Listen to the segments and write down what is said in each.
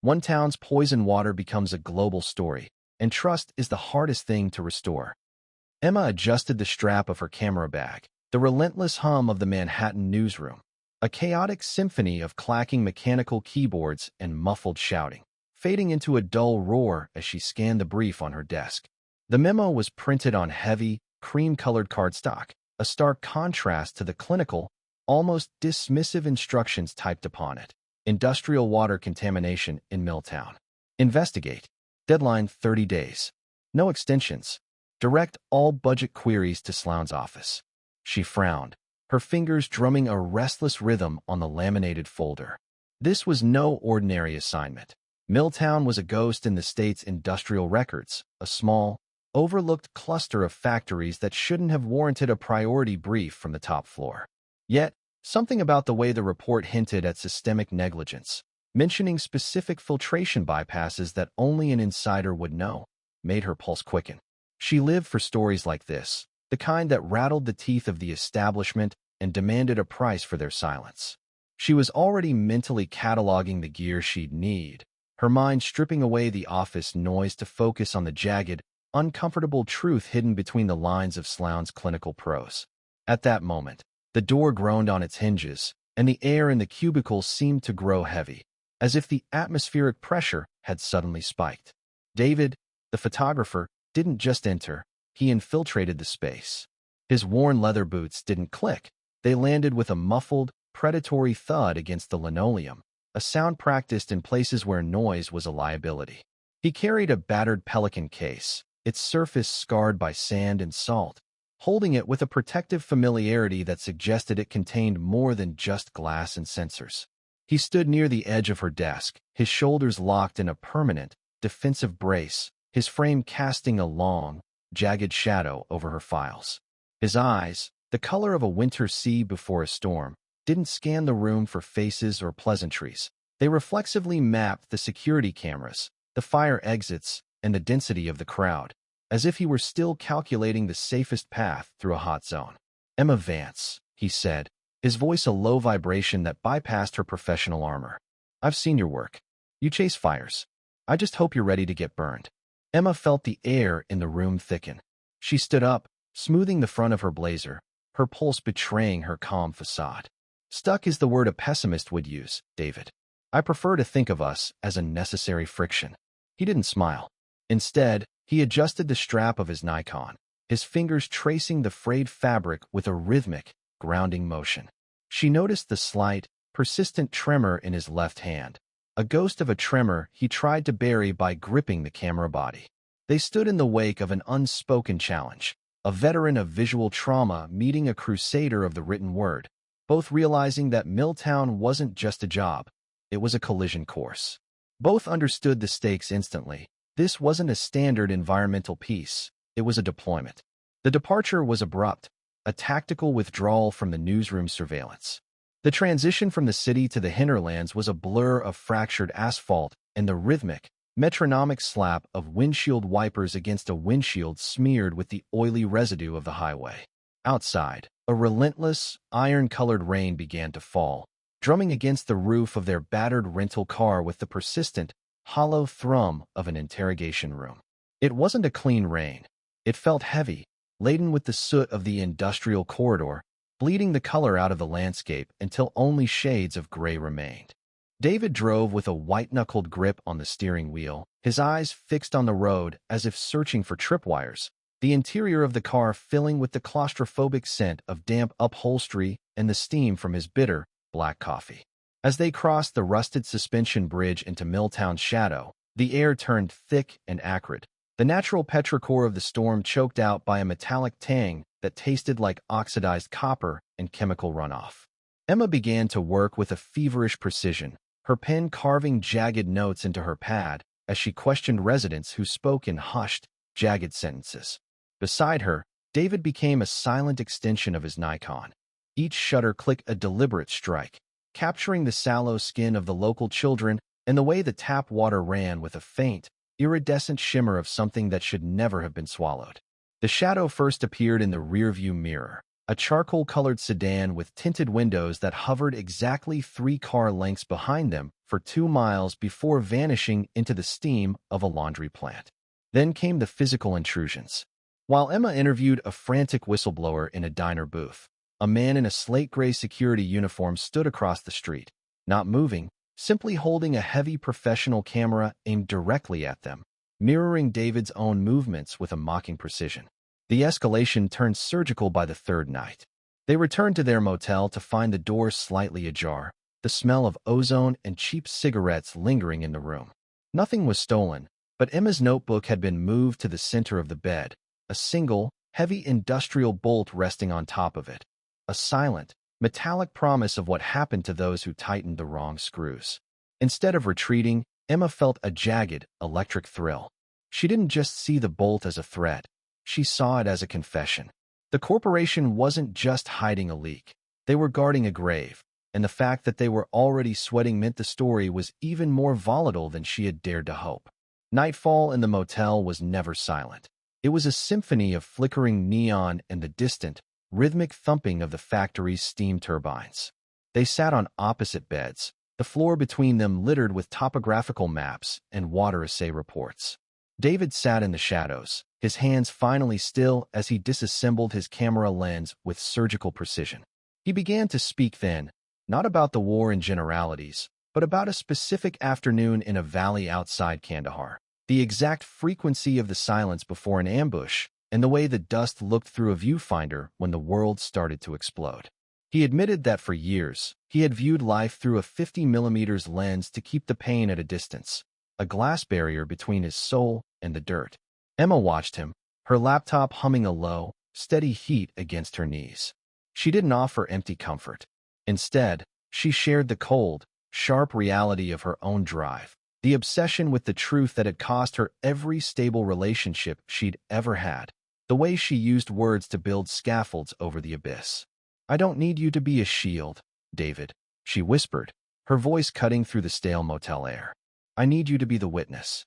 One town's poison water becomes a global story, and trust is the hardest thing to restore. Emma adjusted the strap of her camera bag. The relentless hum of the Manhattan newsroom, a chaotic symphony of clacking mechanical keyboards and muffled shouting, fading into a dull roar as she scanned the brief on her desk. The memo was printed on heavy, cream-colored cardstock, a stark contrast to the clinical, almost dismissive instructions typed upon it. Industrial water contamination in Milltown. Investigate. Deadline 30 days. No extensions. Direct all budget queries to Sloan's office. She frowned, her fingers drumming a restless rhythm on the laminated folder. This was no ordinary assignment. Milltown was a ghost in the state's industrial records, a small, overlooked cluster of factories that shouldn't have warranted a priority brief from the top floor. Yet, something about the way the report hinted at systemic negligence, mentioning specific filtration bypasses that only an insider would know, made her pulse quicken. She lived for stories like this, the kind that rattled the teeth of the establishment and demanded a price for their silence. She was already mentally cataloging the gear she'd need, her mind stripping away the office noise to focus on the jagged, uncomfortable truth hidden between the lines of Sloan's clinical prose. At that moment, the door groaned on its hinges, and the air in the cubicle seemed to grow heavy, as if the atmospheric pressure had suddenly spiked. David, the photographer, didn't just enter, he infiltrated the space. His worn leather boots didn't click. They landed with a muffled, predatory thud against the linoleum, a sound practiced in places where noise was a liability. He carried a battered Pelican case, its surface scarred by sand and salt, holding it with a protective familiarity that suggested it contained more than just glass and sensors. He stood near the edge of her desk, his shoulders locked in a permanent, defensive brace, his frame casting a long, jagged shadow over her files. His eyes, the color of a winter sea before a storm, didn't scan the room for faces or pleasantries. They reflexively mapped the security cameras, the fire exits, and the density of the crowd, as if he were still calculating the safest path through a hot zone. Emma Vance, he said, his voice a low vibration that bypassed her professional armor. I've seen your work. You chase fires. I just hope you're ready to get burned. Emma felt the air in the room thicken. She stood up, smoothing the front of her blazer, her pulse betraying her calm facade. Stuck is the word a pessimist would use, David. I prefer to think of us as a necessary friction. He didn't smile. Instead, he adjusted the strap of his Nikon, his fingers tracing the frayed fabric with a rhythmic, grounding motion. She noticed the slight, persistent tremor in his left hand, a ghost of a tremor he tried to bury by gripping the camera body. They stood in the wake of an unspoken challenge, a veteran of visual trauma meeting a crusader of the written word, both realizing that Milltown wasn't just a job, it was a collision course. Both understood the stakes instantly. This wasn't a standard environmental piece, it was a deployment. The departure was abrupt, a tactical withdrawal from the newsroom surveillance. The transition from the city to the hinterlands was a blur of fractured asphalt and the rhythmic, metronomic slap of windshield wipers against a windshield smeared with the oily residue of the highway. Outside, a relentless, iron-colored rain began to fall, drumming against the roof of their battered rental car with the persistent, hollow thrum of an interrogation room. It wasn't a clean rain. It felt heavy, laden with the soot of the industrial corridor, bleeding the color out of the landscape until only shades of gray remained. David drove with a white-knuckled grip on the steering wheel, his eyes fixed on the road as if searching for tripwires, the interior of the car filling with the claustrophobic scent of damp upholstery and the steam from his bitter, black coffee. As they crossed the rusted suspension bridge into Milltown's shadow, the air turned thick and acrid, the natural petrichor of the storm choked out by a metallic tang that tasted like oxidized copper and chemical runoff. Emma began to work with a feverish precision, her pen carving jagged notes into her pad as she questioned residents who spoke in hushed, jagged sentences. Beside her, David became a silent extension of his Nikon, each shutter click a deliberate strike, capturing the sallow skin of the local children and the way the tap water ran with a faint, iridescent shimmer of something that should never have been swallowed. The shadow first appeared in the rearview mirror, a charcoal-colored sedan with tinted windows that hovered exactly 3 car lengths behind them for 2 miles before vanishing into the steam of a laundry plant. Then came the physical intrusions. While Emma interviewed a frantic whistleblower in a diner booth, a man in a slate-gray security uniform stood across the street, not moving, simply holding a heavy professional camera aimed directly at them, mirroring David's own movements with a mocking precision. The escalation turned surgical by the third night. They returned to their motel to find the doors slightly ajar, the smell of ozone and cheap cigarettes lingering in the room. Nothing was stolen, but Emma's notebook had been moved to the center of the bed, a single, heavy industrial bolt resting on top of it. A silent, metallic promise of what happened to those who tightened the wrong screws. Instead of retreating, Emma felt a jagged, electric thrill. She didn't just see the bolt as a threat. She saw it as a confession. The corporation wasn't just hiding a leak. They were guarding a grave, and the fact that they were already sweating meant the story was even more volatile than she had dared to hope. Nightfall in the motel was never silent. It was a symphony of flickering neon and the distant, rhythmic thumping of the factory's steam turbines. They sat on opposite beds, the floor between them littered with topographical maps and water assay reports. David sat in the shadows, his hands finally still as he disassembled his camera lens with surgical precision. He began to speak then, not about the war in generalities, but about a specific afternoon in a valley outside Kandahar, the exact frequency of the silence before an ambush, and the way the dust looked through a viewfinder when the world started to explode. He admitted that for years, he had viewed life through a 50mm lens to keep the pain at a distance, a glass barrier between his soul and the dirt. Emma watched him, her laptop humming a low, steady heat against her knees. She didn't offer empty comfort. Instead, she shared the cold, sharp reality of her own drive, the obsession with the truth that had cost her every stable relationship she'd ever had, the way she used words to build scaffolds over the abyss. "I don't need you to be a shield, David," she whispered, her voice cutting through the stale motel air. "I need you to be the witness."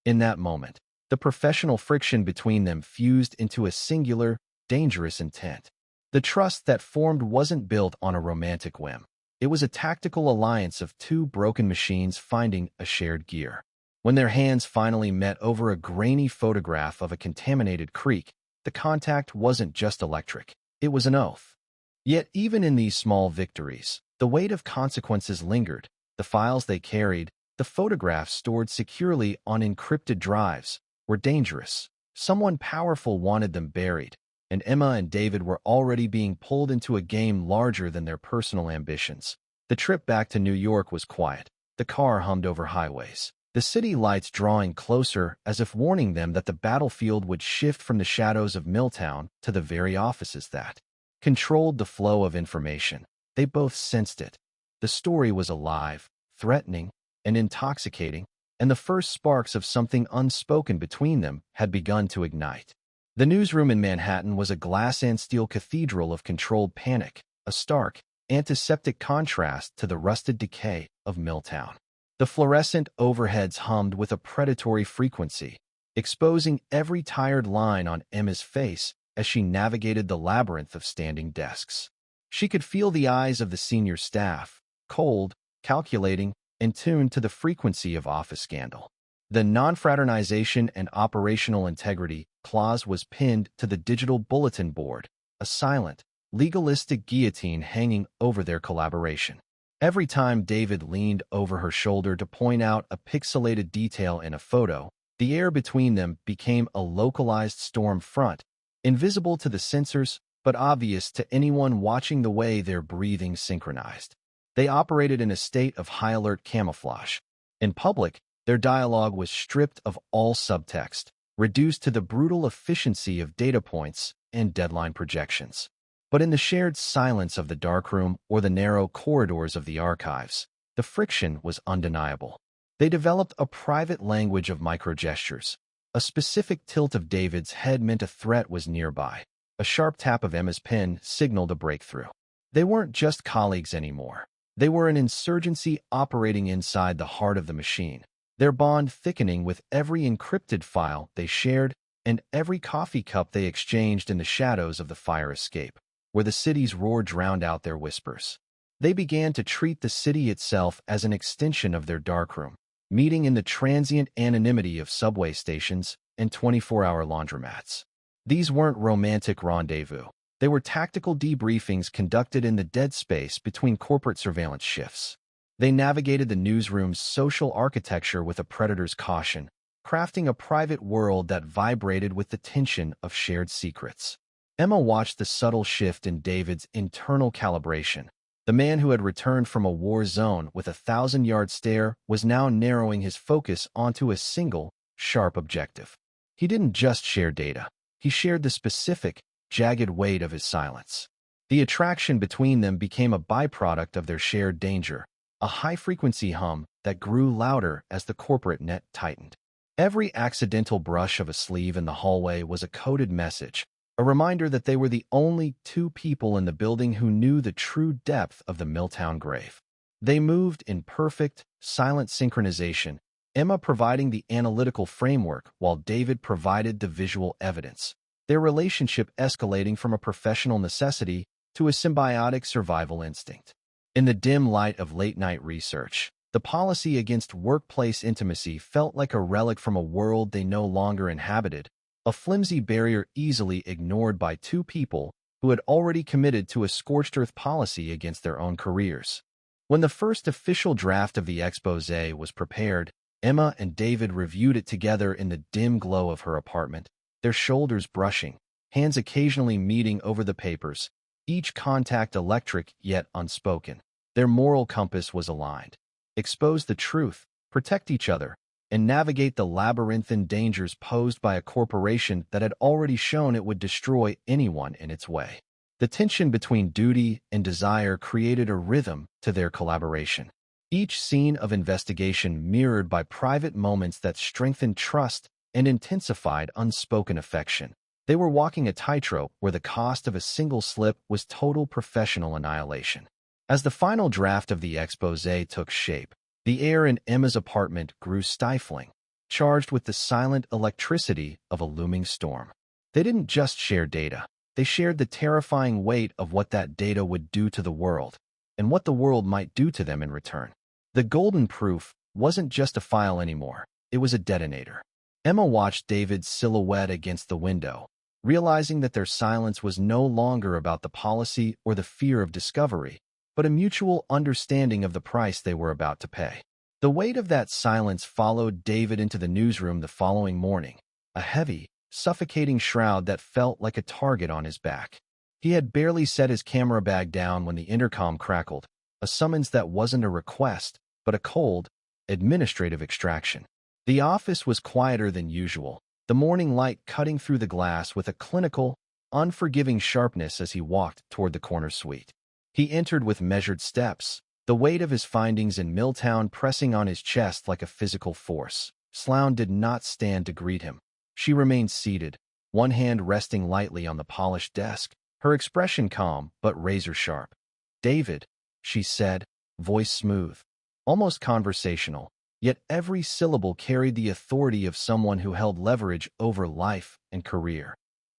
In that moment, the professional friction between them fused into a singular, dangerous intent. The trust that formed wasn't built on a romantic whim. It was a tactical alliance of two broken machines finding a shared gear. When their hands finally met over a grainy photograph of a contaminated creek, the contact wasn't just electric. It was an oath. Yet even in these small victories, the weight of consequences lingered. The files they carried, the photographs stored securely on encrypted drives, were dangerous. Someone powerful wanted them buried, and Emma and David were already being pulled into a game larger than their personal ambitions. The trip back to New York was quiet. The car hummed over highways, the city lights drawing closer as if warning them that the battlefield would shift from the shadows of Milltown to the very offices that controlled the flow of information. They both sensed it. The story was alive, threatening, and intoxicating, and the first sparks of something unspoken between them had begun to ignite. The newsroom in Manhattan was a glass and steel cathedral of controlled panic, a stark, antiseptic contrast to the rusted decay of Milltown. The fluorescent overheads hummed with a predatory frequency, exposing every tired line on Emma's face as she navigated the labyrinth of standing desks. She could feel the eyes of the senior staff, cold, calculating, and tuned to the frequency of office scandal. The non-fraternization and operational integrity clause was pinned to the digital bulletin board, a silent, legalistic guillotine hanging over their collaboration. Every time David leaned over her shoulder to point out a pixelated detail in a photo, the air between them became a localized storm front, invisible to the sensors but obvious to anyone watching the way their breathing synchronized. They operated in a state of high-alert camouflage. In public, their dialogue was stripped of all subtext, reduced to the brutal efficiency of data points and deadline projections. But in the shared silence of the darkroom or the narrow corridors of the archives, the friction was undeniable. They developed a private language of microgestures. A specific tilt of David's head meant a threat was nearby. A sharp tap of Emma's pen signaled a breakthrough. They weren't just colleagues anymore. They were an insurgency operating inside the heart of the machine, their bond thickening with every encrypted file they shared and every coffee cup they exchanged in the shadows of the fire escape. where the city's roar drowned out their whispers. They began to treat the city itself as an extension of their darkroom, meeting in the transient anonymity of subway stations and 24-hour laundromats. These weren't romantic rendezvous. They were tactical debriefings conducted in the dead space between corporate surveillance shifts. They navigated the newsroom's social architecture with a predator's caution, crafting a private world that vibrated with the tension of shared secrets. Emma watched the subtle shift in David's internal calibration. The man who had returned from a war zone with a 1,000-yard stare was now narrowing his focus onto a single, sharp objective. He didn't just share data. He shared the specific, jagged weight of his silence. The attraction between them became a byproduct of their shared danger, a high-frequency hum that grew louder as the corporate net tightened. Every accidental brush of a sleeve in the hallway was a coded message, a reminder that they were the only two people in the building who knew the true depth of the Milltown grave. They moved in perfect, silent synchronization, Emma providing the analytical framework while David provided the visual evidence, their relationship escalating from a professional necessity to a symbiotic survival instinct. In the dim light of late-night research, the policy against workplace intimacy felt like a relic from a world they no longer inhabited, a flimsy barrier easily ignored by two people who had already committed to a scorched-earth policy against their own careers. When the first official draft of the exposé was prepared, Emma and David reviewed it together in the dim glow of her apartment, their shoulders brushing, hands occasionally meeting over the papers, each contact electric yet unspoken. Their moral compass was aligned. Expose the truth, protect each other, and navigate the labyrinthine dangers posed by a corporation that had already shown it would destroy anyone in its way. The tension between duty and desire created a rhythm to their collaboration. Each scene of investigation mirrored by private moments that strengthened trust and intensified unspoken affection. They were walking a tightrope where the cost of a single slip was total professional annihilation. As the final draft of the exposé took shape, the air in Emma's apartment grew stifling, charged with the silent electricity of a looming storm. They didn't just share data. They shared the terrifying weight of what that data would do to the world, and what the world might do to them in return. The golden proof wasn't just a file anymore. It was a detonator. Emma watched David's silhouette against the window, realizing that their silence was no longer about the policy or the fear of discovery, but a mutual understanding of the price they were about to pay. The weight of that silence followed David into the newsroom the following morning, a heavy, suffocating shroud that felt like a target on his back. He had barely set his camera bag down when the intercom crackled, a summons that wasn't a request, but a cold, administrative extraction. The office was quieter than usual, the morning light cutting through the glass with a clinical, unforgiving sharpness as he walked toward the corner suite. He entered with measured steps, the weight of his findings in Milltown pressing on his chest like a physical force. Sloan did not stand to greet him. She remained seated, one hand resting lightly on the polished desk, her expression calm but razor-sharp. "David," she said, voice smooth, almost conversational, yet every syllable carried the authority of someone who held leverage over life and career.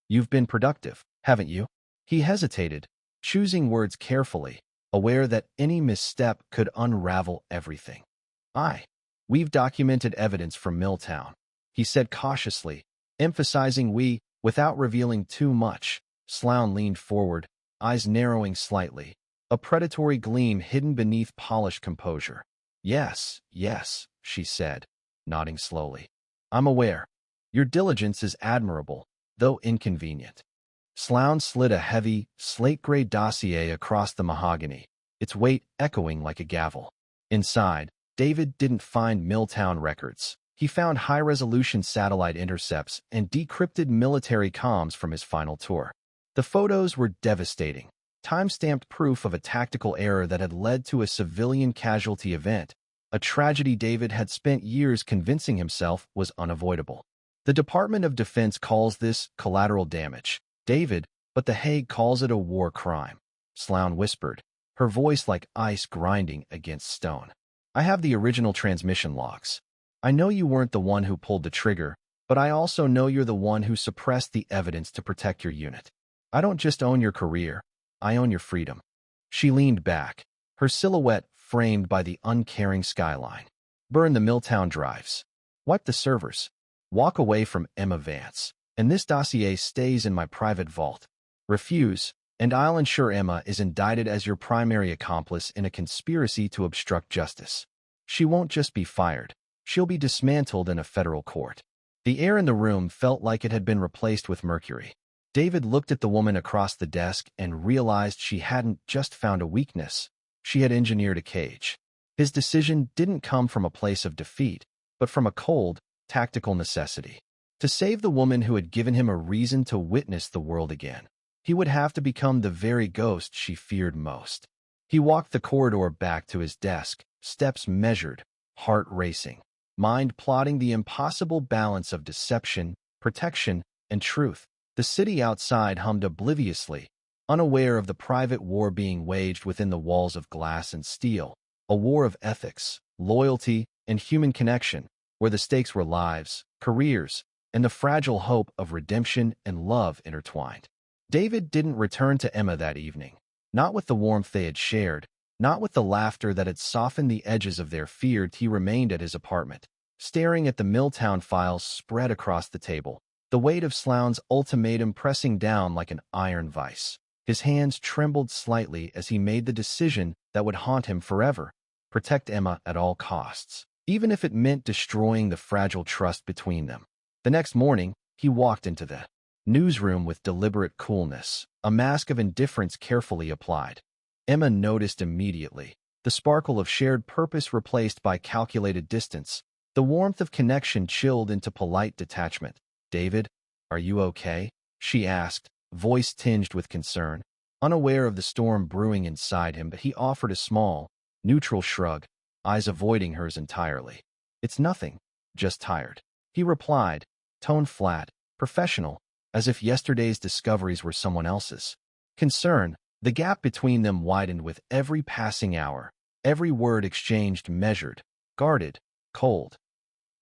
"You've been productive, haven't you?" He hesitated, choosing words carefully, aware that any misstep could unravel everything. We've documented evidence from Milltown," he said cautiously, emphasizing we, without revealing too much. Sloan leaned forward, eyes narrowing slightly, a predatory gleam hidden beneath polished composure. Yes, she said, nodding slowly. "I'm aware. Your diligence is admirable, though inconvenient." Sloan slid a heavy, slate-gray dossier across the mahogany, its weight echoing like a gavel. Inside, David didn't find Milltown records. He found high-resolution satellite intercepts and decrypted military comms from his final tour. The photos were devastating, time-stamped proof of a tactical error that had led to a civilian casualty event, a tragedy David had spent years convincing himself was unavoidable. The Department of Defense calls this collateral damage, David, but The Hague calls it a war crime, Sloan whispered, her voice like ice grinding against stone. "I have the original transmission logs. I know you weren't the one who pulled the trigger, but I also know you're the one who suppressed the evidence to protect your unit. I don't just own your career, I own your freedom. She leaned back, her silhouette framed by the uncaring skyline. Burn the Milltown drives. Wipe the servers. Walk away from Emma Vance. And this dossier stays in my private vault. Refuse, and I'll ensure Emma is indicted as your primary accomplice in a conspiracy to obstruct justice. She won't just be fired. She'll be dismantled in a federal court. The air in the room felt like it had been replaced with mercury. David looked at the woman across the desk and realized she hadn't just found a weakness. She had engineered a cage. His decision didn't come from a place of defeat, but from a cold, tactical necessity. To save the woman who had given him a reason to witness the world again, he would have to become the very ghost she feared most. He walked the corridor back to his desk, steps measured, heart racing, mind plotting the impossible balance of deception, protection, and truth. The city outside hummed obliviously, unaware of the private war being waged within the walls of glass and steel, a war of ethics, loyalty, and human connection, where the stakes were lives, careers, and the fragile hope of redemption and love intertwined. David didn't return to Emma that evening, not with the warmth they had shared, not with the laughter that had softened the edges of their fear. He remained at his apartment, staring at the Milltown files spread across the table, the weight of Sloan's ultimatum pressing down like an iron vice. His hands trembled slightly as he made the decision that would haunt him forever: protect Emma at all costs, even if it meant destroying the fragile trust between them. The next morning, he walked into the newsroom with deliberate coolness, a mask of indifference carefully applied. Emma noticed immediately, the sparkle of shared purpose replaced by calculated distance, the warmth of connection chilled into polite detachment. "David, are you okay?" she asked, voice tinged with concern, unaware of the storm brewing inside him. But he offered a small, neutral shrug, eyes avoiding hers entirely. "It's nothing, just tired," he replied, tone flat, professional, as if yesterday's discoveries were someone else's. Concern, the gap between them widened with every passing hour, every word exchanged measured, guarded, cold.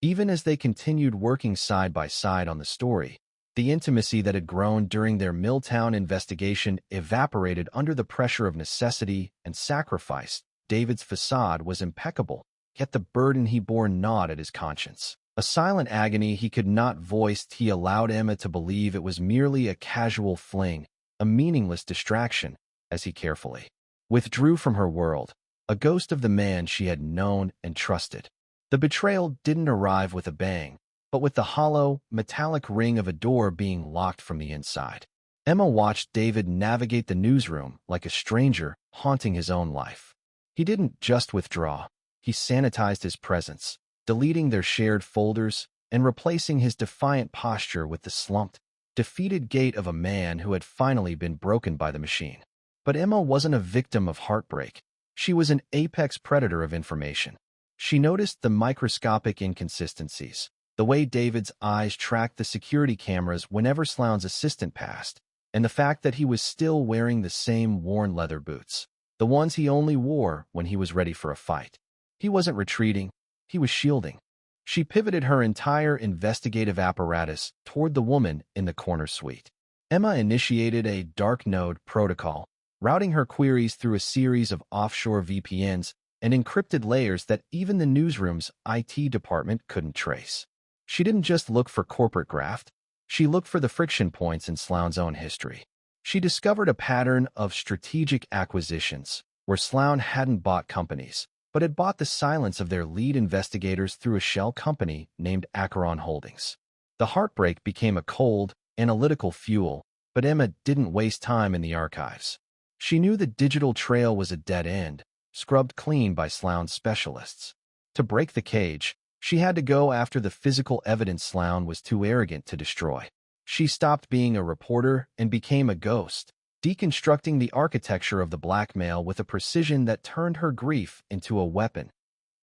Even as they continued working side by side on the story, the intimacy that had grown during their Milltown investigation evaporated under the pressure of necessity and sacrifice. David's facade was impeccable, yet the burden he bore gnawed at his conscience. A silent agony he could not voice. He allowed Emma to believe it was merely a casual fling, a meaningless distraction, as he carefully withdrew from her world, a ghost of the man she had known and trusted. The betrayal didn't arrive with a bang, but with the hollow, metallic ring of a door being locked from the inside. Emma watched David navigate the newsroom like a stranger haunting his own life. He didn't just withdraw, he sanitized his presence, deleting their shared folders and replacing his defiant posture with the slumped, defeated gait of a man who had finally been broken by the machine. But Emma wasn't a victim of heartbreak. She was an apex predator of information. She noticed the microscopic inconsistencies, the way David's eyes tracked the security cameras whenever Sloan's assistant passed, and the fact that he was still wearing the same worn leather boots, the ones he only wore when he was ready for a fight. He wasn't retreating, he was shielding. She pivoted her entire investigative apparatus toward the woman in the corner suite. Emma initiated a dark node protocol, routing her queries through a series of offshore VPNs and encrypted layers that even the newsroom's IT department couldn't trace. She didn't just look for corporate graft, she looked for the friction points in Sloan's own history. She discovered a pattern of strategic acquisitions, where Sloan hadn't bought companies, but had bought the silence of their lead investigators through a shell company named Acheron Holdings. The heartbreak became a cold, analytical fuel, but Emma didn't waste time in the archives. She knew the digital trail was a dead end, scrubbed clean by Sloan's specialists. To break the cage, she had to go after the physical evidence Sloan was too arrogant to destroy. She stopped being a reporter and became a ghost, deconstructing the architecture of the blackmail with a precision that turned her grief into a weapon.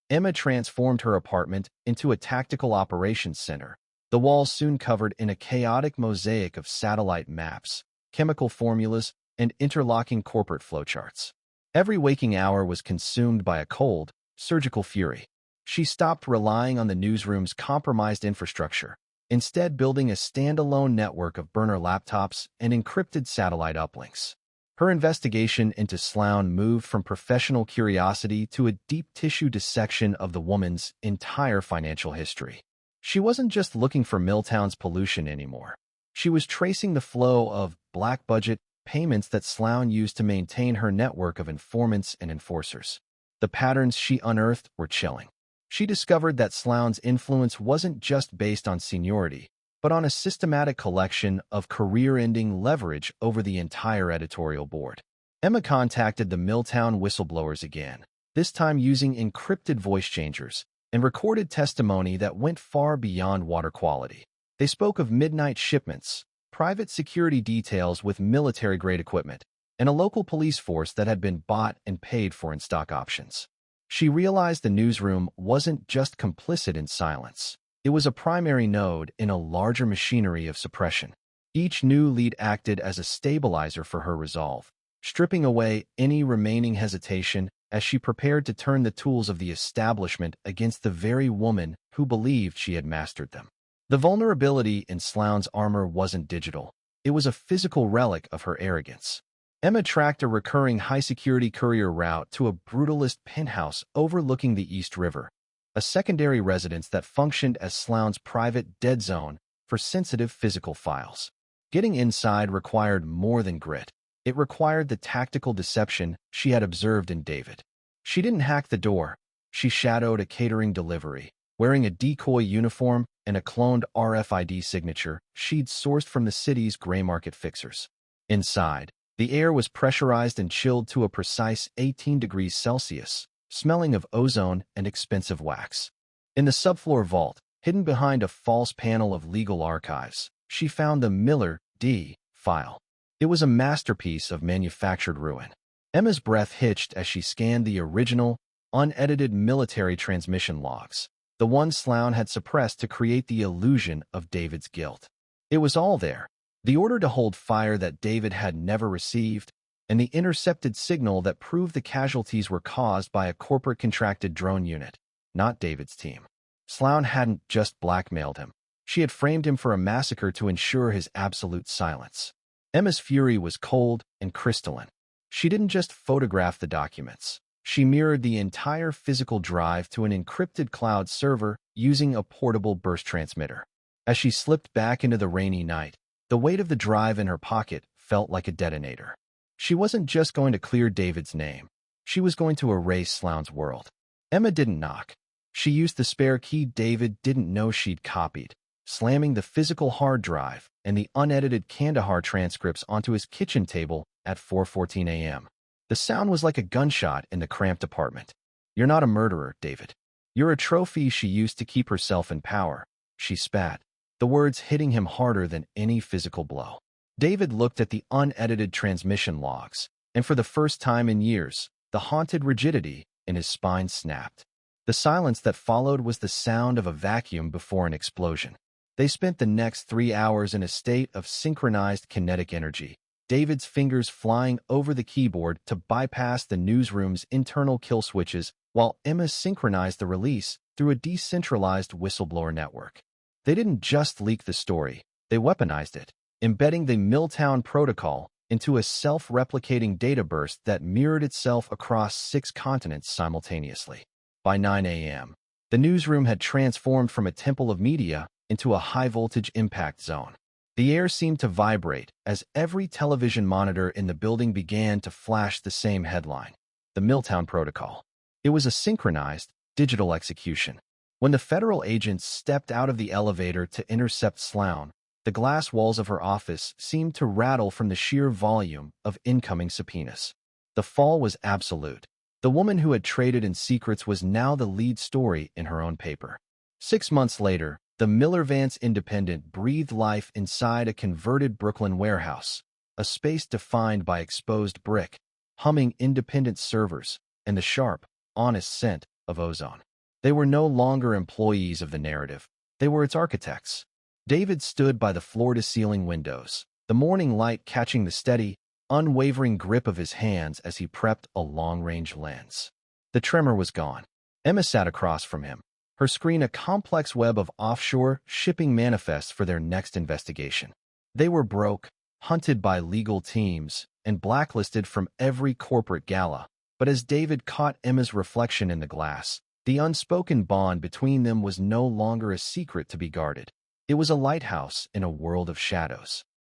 Emma transformed her apartment into a tactical operations center, the walls soon covered in a chaotic mosaic of satellite maps, chemical formulas, and interlocking corporate flowcharts. Every waking hour was consumed by a cold, surgical fury. She stopped relying on the newsroom's compromised infrastructure, instead building a standalone network of burner laptops and encrypted satellite uplinks. Her investigation into Sloan moved from professional curiosity to a deep-tissue dissection of the woman's entire financial history. She wasn't just looking for Milltown's pollution anymore. She was tracing the flow of black-budget payments that Sloan used to maintain her network of informants and enforcers. The patterns she unearthed were chilling. She discovered that Sloan's influence wasn't just based on seniority, but on a systematic collection of career-ending leverage over the entire editorial board. Emma contacted the Milltown whistleblowers again, this time using encrypted voice changers, and recorded testimony that went far beyond water quality. They spoke of midnight shipments, private security details with military-grade equipment, and a local police force that had been bought and paid for in stock options. She realized the newsroom wasn't just complicit in silence. It was a primary node in a larger machinery of suppression. Each new lead acted as a stabilizer for her resolve, stripping away any remaining hesitation as she prepared to turn the tools of the establishment against the very woman who believed she had mastered them. The vulnerability in Sloan's armor wasn't digital. It was a physical relic of her arrogance. Emma tracked a recurring high-security courier route to a brutalist penthouse overlooking the East River, a secondary residence that functioned as Sloan's private dead zone for sensitive physical files. Getting inside required more than grit. It required the tactical deception she had observed in David. She didn't hack the door. She shadowed a catering delivery, wearing a decoy uniform and a cloned RFID signature she'd sourced from the city's gray market fixers. Inside, the air was pressurized and chilled to a precise 18 degrees Celsius, smelling of ozone and expensive wax. In the subfloor vault, hidden behind a false panel of legal archives, she found the Miller D. file. It was a masterpiece of manufactured ruin. Emma's breath hitched as she scanned the original, unedited military transmission logs, the ones Sloan had suppressed to create the illusion of David's guilt. It was all there. The order to hold fire that David had never received, and the intercepted signal that proved the casualties were caused by a corporate contracted drone unit, not David's team. Sloan hadn't just blackmailed him. She had framed him for a massacre to ensure his absolute silence. Emma's fury was cold and crystalline. She didn't just photograph the documents. She mirrored the entire physical drive to an encrypted cloud server using a portable burst transmitter. As she slipped back into the rainy night, the weight of the drive in her pocket felt like a detonator. She wasn't just going to clear David's name. She was going to erase Sloan's world. Emma didn't knock. She used the spare key David didn't know she'd copied, slamming the physical hard drive and the unedited Kandahar transcripts onto his kitchen table at 4:14 a.m. The sound was like a gunshot in the cramped apartment. "You're not a murderer, David. You're a trophy she used to keep herself in power," she spat, the words hitting him harder than any physical blow. David looked at the unedited transmission logs, and for the first time in years, the haunted rigidity in his spine snapped. The silence that followed was the sound of a vacuum before an explosion. They spent the next 3 hours in a state of synchronized kinetic energy, David's fingers flying over the keyboard to bypass the newsroom's internal kill switches, while Emma synchronized the release through a decentralized whistleblower network. They didn't just leak the story, they weaponized it, embedding the Milltown protocol into a self-replicating data burst that mirrored itself across 6 continents simultaneously. By 9 a.m., the newsroom had transformed from a temple of media into a high-voltage impact zone. The air seemed to vibrate as every television monitor in the building began to flash the same headline, the Milltown Protocol. It was a synchronized, digital execution. When the federal agents stepped out of the elevator to intercept Sloan, the glass walls of her office seemed to rattle from the sheer volume of incoming subpoenas. The fall was absolute. The woman who had traded in secrets was now the lead story in her own paper. 6 months later, the Emma Vance Independent breathed life inside a converted Brooklyn warehouse, a space defined by exposed brick, humming independent servers, and the sharp, honest scent of ozone. They were no longer employees of the narrative. They were its architects. David stood by the floor-to-ceiling windows, the morning light catching the steady, unwavering grip of his hands as he prepped a long-range lens. The tremor was gone. Emma sat across from him, her screen a complex web of offshore shipping manifests for their next investigation. They were broke, hunted by legal teams, and blacklisted from every corporate gala. But as David caught Emma's reflection in the glass, the unspoken bond between them was no longer a secret to be guarded. It was a lighthouse in a world of shadows.